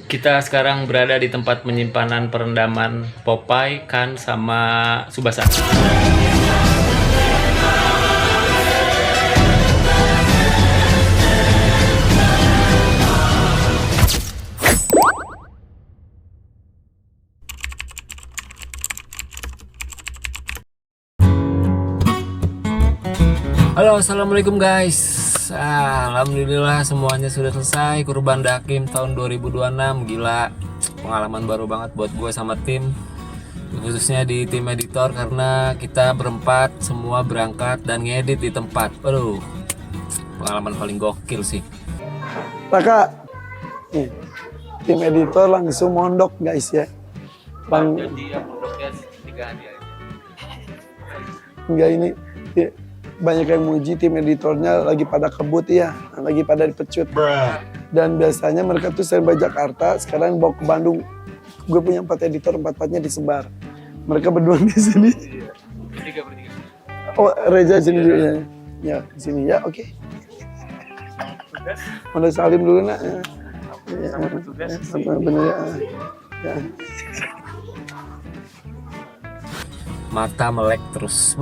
Kita sekarang berada di tempat penyimpanan perendaman Popeye, Kan, sama Subasa. Halo, assalamualaikum guys. Alhamdulillah semuanya sudah selesai. Kurban Dakim tahun 2026. Gila, pengalaman baru banget buat gue sama tim, khususnya di tim editor, karena kita berempat semua berangkat dan ngedit di tempat. Aduh, pengalaman paling gokil sih. Kakak, nih, tim editor langsung mondok guys ya. Enggak ini ya, banyak yang muji tim editornya lagi pada kebut ya, lagi pada dipecut. Dan biasanya mereka tuh sering di Jakarta, sekarang bawa ke Bandung. Gue punya 4 editor, 4-4-nya disebar. Mereka berdua di sini. Oh, Reza sini dulu ya. Ya, di sini ya, oke. Mau salim dulu nak. Ya, bener ya. Ya. Mata melek terus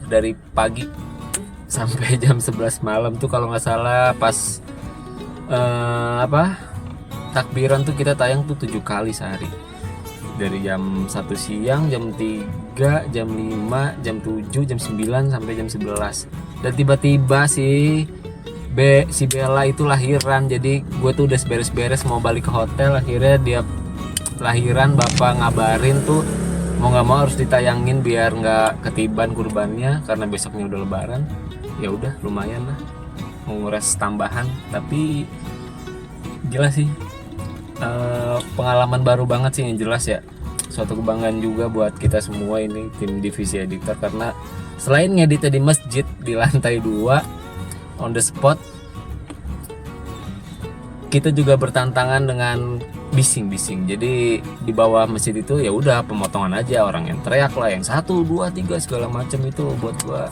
dari pagi sampai jam 11 malam tuh kalau nggak salah. Pas takbiran tuh kita tayang tuh 7 kali sehari, dari jam 1 siang, jam 3, jam 5, jam 7, jam 9 sampai jam 11. Dan tiba-tiba si Bella itu lahiran. Jadi gue tuh udah beres-beres mau balik ke hotel, akhirnya dia lahiran. Bapak ngabarin tuh mau nggak mau harus ditayangin biar nggak ketiban kurbannya, karena besoknya udah lebaran. Ya udah, lumayan lah, menguras tambahan. Tapi gila sih, pengalaman baru banget sih yang jelas ya. Suatu kebanggaan juga buat kita semua ini tim divisi editor, karena selain ngeditnya di masjid di lantai 2 on the spot, kita juga bertantangan dengan bising. Jadi di bawah masjid itu ya udah pemotongan aja, orang yang teriak lah, yang 1, 2, 3 segala macam. Itu buat gua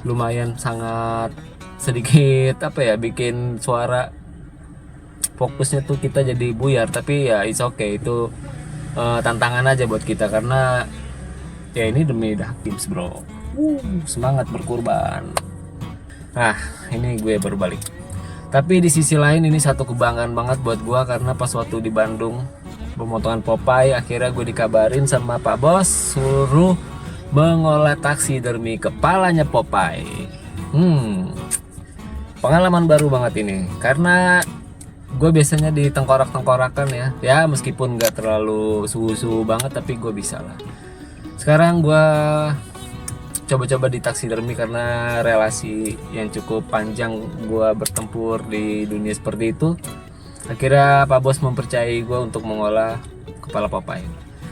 lumayan sangat sedikit bikin suara fokusnya tuh kita jadi buyar. Tapi ya it's okay, itu tantangan aja buat kita, karena ya ini demi Dakims bro. Semangat berkurban. Nah, ini gue baru balik. Tapi di sisi lain ini satu kebanggaan banget buat gua, karena pas waktu di Bandung pemotongan Popeye, akhirnya gue dikabarin sama Pak Bos suruh mengolah taksidermi kepalanya Popeye. Pengalaman baru banget ini, karena gue biasanya di tengkorak-tengkorakan ya meskipun gak terlalu suhu-suhu banget, tapi gue bisa lah. Sekarang gue coba-coba di taksidermi karena relasi yang cukup panjang gue bertempur di dunia seperti itu. Akhirnya Pak Bos mempercayai gue untuk mengolah kepala Popeye.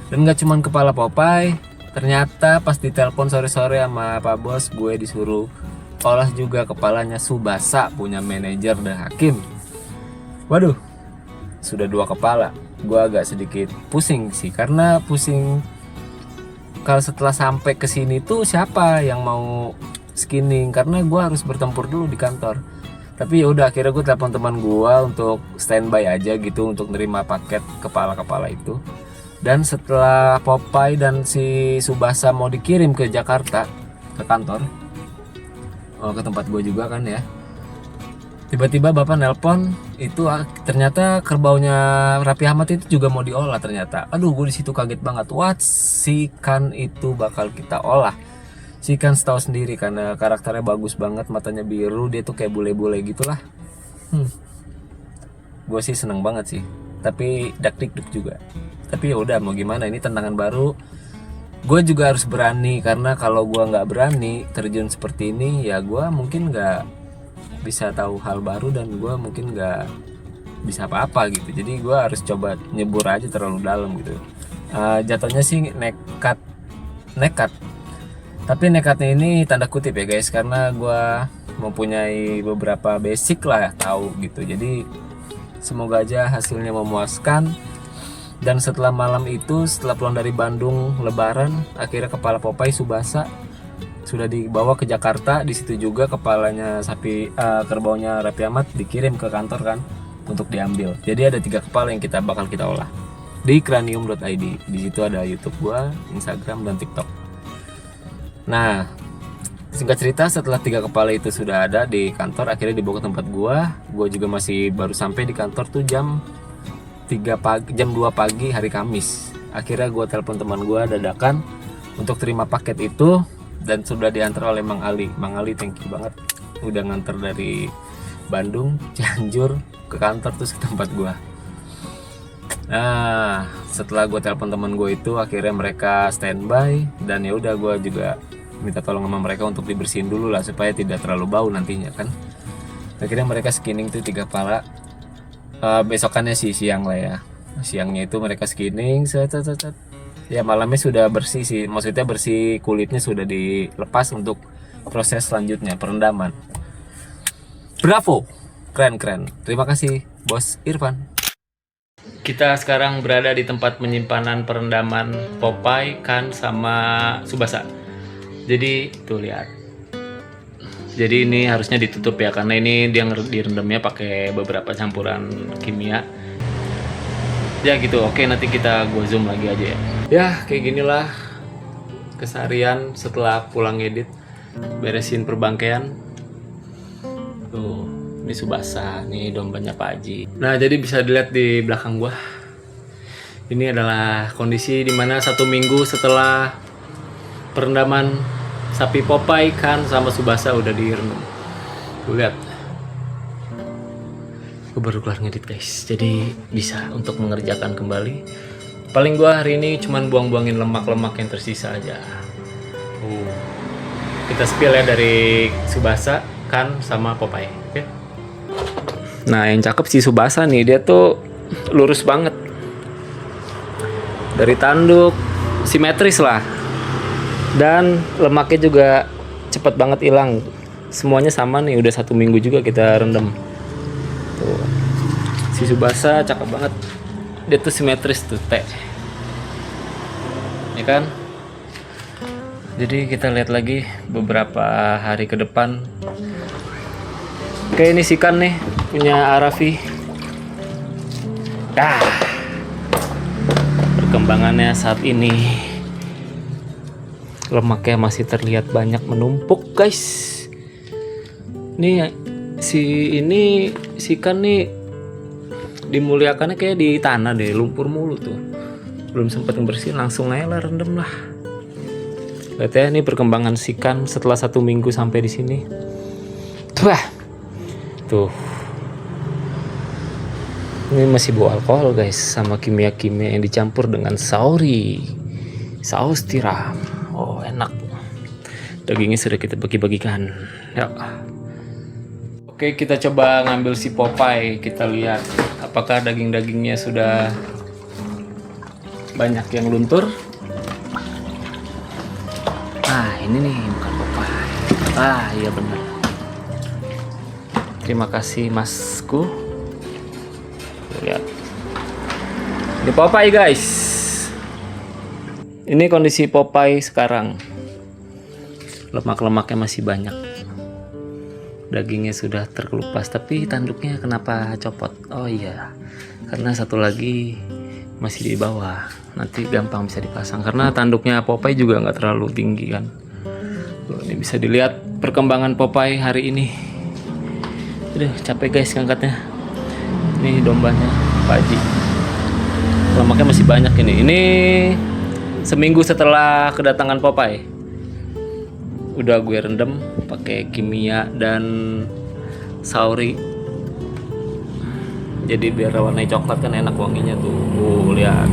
Dan gak cuman kepala Popeye, ternyata pas ditelepon sore-sore sama Pak Bos, gue disuruh olah juga kepalanya Subasa, punya manajer dan Hakim. Waduh, sudah 2 kepala. Gue agak sedikit pusing sih, karena pusing kalau setelah sampai ke sini tuh siapa yang mau skinning, karena gue harus bertempur dulu di kantor. Tapi ya udah, akhirnya gue telepon teman gue untuk standby aja gitu, untuk nerima paket kepala-kepala itu. Dan setelah Popeye dan si Subasa mau dikirim ke Jakarta, ke kantor, ke tempat gue juga kan ya, tiba-tiba bapak nelpon, itu ternyata kerbaunya Raffi Ahmad itu juga mau diolah ternyata. Aduh, gue di situ kaget banget. What? Si Kan itu bakal kita olah. Si Kan tahu sendiri karena karakternya bagus banget, matanya biru, dia tuh kayak bule-bule gitulah. Gue sih seneng banget sih, tapi dak-dik-duk juga. Tapi ya udah, mau gimana, ini tantangan baru. Gue juga harus berani, karena kalau gue nggak berani terjun seperti ini, ya gue mungkin nggak bisa tahu hal baru, dan gue mungkin nggak bisa apa-apa gitu. Jadi gue harus coba nyebur aja terlalu dalam gitu. Jatuhnya sih nekat. Tapi nekatnya ini tanda kutip ya guys, karena gue mempunyai beberapa basic lah tahu gitu. Jadi semoga aja hasilnya memuaskan. Dan setelah malam itu, setelah pulang dari Bandung lebaran, akhirnya kepala Popeye Subasa sudah dibawa ke Jakarta. Di situ juga kepalanya kerbaunya Raffi Ahmad dikirim ke kantor kan. untuk diambil. Jadi ada 3 kepala yang bakal kita olah di cranium.id. Di situ ada YouTube gua, Instagram, dan TikTok. Nah, singkat cerita, setelah 3 kepala itu sudah ada di kantor, akhirnya dibawa ke tempat gua juga masih baru sampai di kantor tuh jam 2 pagi hari Kamis. Akhirnya gua telepon teman gua dadakan untuk terima paket itu, dan sudah diantar oleh Mang Ali. Mang Ali thank you banget udah nganter dari Bandung, Cianjur ke kantor terus ke tempat gua. Nah, setelah gue telepon teman gue itu, akhirnya mereka standby, dan ya udah gue juga minta tolong sama mereka untuk dibersihin dulu lah supaya tidak terlalu bau nantinya kan. Akhirnya mereka skinning tuh 3 kepala. Besokannya sih siang lah ya. Siangnya itu mereka skinning, set. Ya malamnya sudah bersih sih, maksudnya bersih, kulitnya sudah dilepas untuk proses selanjutnya perendaman. Bravo, keren. Terima kasih Bos Irfan. Kita sekarang berada di tempat penyimpanan perendaman Popeye, Kan, sama Tsubasa. Jadi tuh lihat. Jadi ini harusnya ditutup ya, karena ini dia direndamnya pakai beberapa campuran kimia. Ya gitu. Oke, nanti gua zoom lagi aja ya. Ya kayak ginilah keseharian setelah pulang edit, beresin perbangkaian. Tuh. Ini Tsubasa, nih dombanya Pak Haji. Nah, jadi bisa dilihat di belakang gua. Ini adalah kondisi dimana 1 minggu setelah perendaman sapi Popeye, Kan, sama Tsubasa udah direndam. Tuh lihat. Gue baru kelar ngedit guys, jadi bisa untuk mengerjakan kembali. Paling gua hari ini cuman buang-buangin lemak-lemak yang tersisa aja. Kita spill ya dari Tsubasa, Kan, sama Popeye. Oke. Nah, yang cakep si Tsubasa nih, dia tuh lurus banget. Dari tanduk simetris lah. Dan lemaknya juga cepet banget hilang. Semuanya sama nih, udah 1 minggu juga kita rendam. Tuh. Si Tsubasa cakep banget. Dia tuh simetris tuh, T. Ya kan? Jadi kita lihat lagi beberapa hari ke depan. Oke, ini si Kan nih punya Arafi. Perkembangannya saat ini, lemaknya masih terlihat banyak menumpuk guys. Nih si Kan nih dimuliakannya kayak di tanah deh, lumpur mulu tuh. Belum sempat ngebersihin, langsung aja lah rendem lah. Lihat ya, ini perkembangan si Kan setelah 1 minggu sampai di sini. Tuh. Ini masih bau alkohol guys, sama kimia-kimia yang dicampur dengan saus tiram. Oh enak. Dagingnya sudah kita bagi-bagikan. Ya. Oke, kita coba ngambil si Popeye. Kita lihat apakah daging-dagingnya sudah banyak yang luntur. Ini nih bukan Popeye. Iya benar. Terima kasih masku. Lihat. Ini Popeye guys. Ini kondisi Popeye sekarang. Lemak-lemaknya masih banyak. Dagingnya sudah terkelupas, tapi tanduknya kenapa copot? Oh iya, karena satu lagi masih di bawah. Nanti gampang bisa dipasang karena tanduknya Popeye juga nggak terlalu tinggi kan. Ini bisa dilihat perkembangan Popeye hari ini. Aduh, capek guys ngangkatnya. Ini dombanya Pak Haji. Lemaknya masih banyak ini. Ini seminggu setelah kedatangan Popeye. Udah gue rendam pakai kimia dan sauri. Jadi biar warnanya coklat kan enak wanginya tuh. Lihat.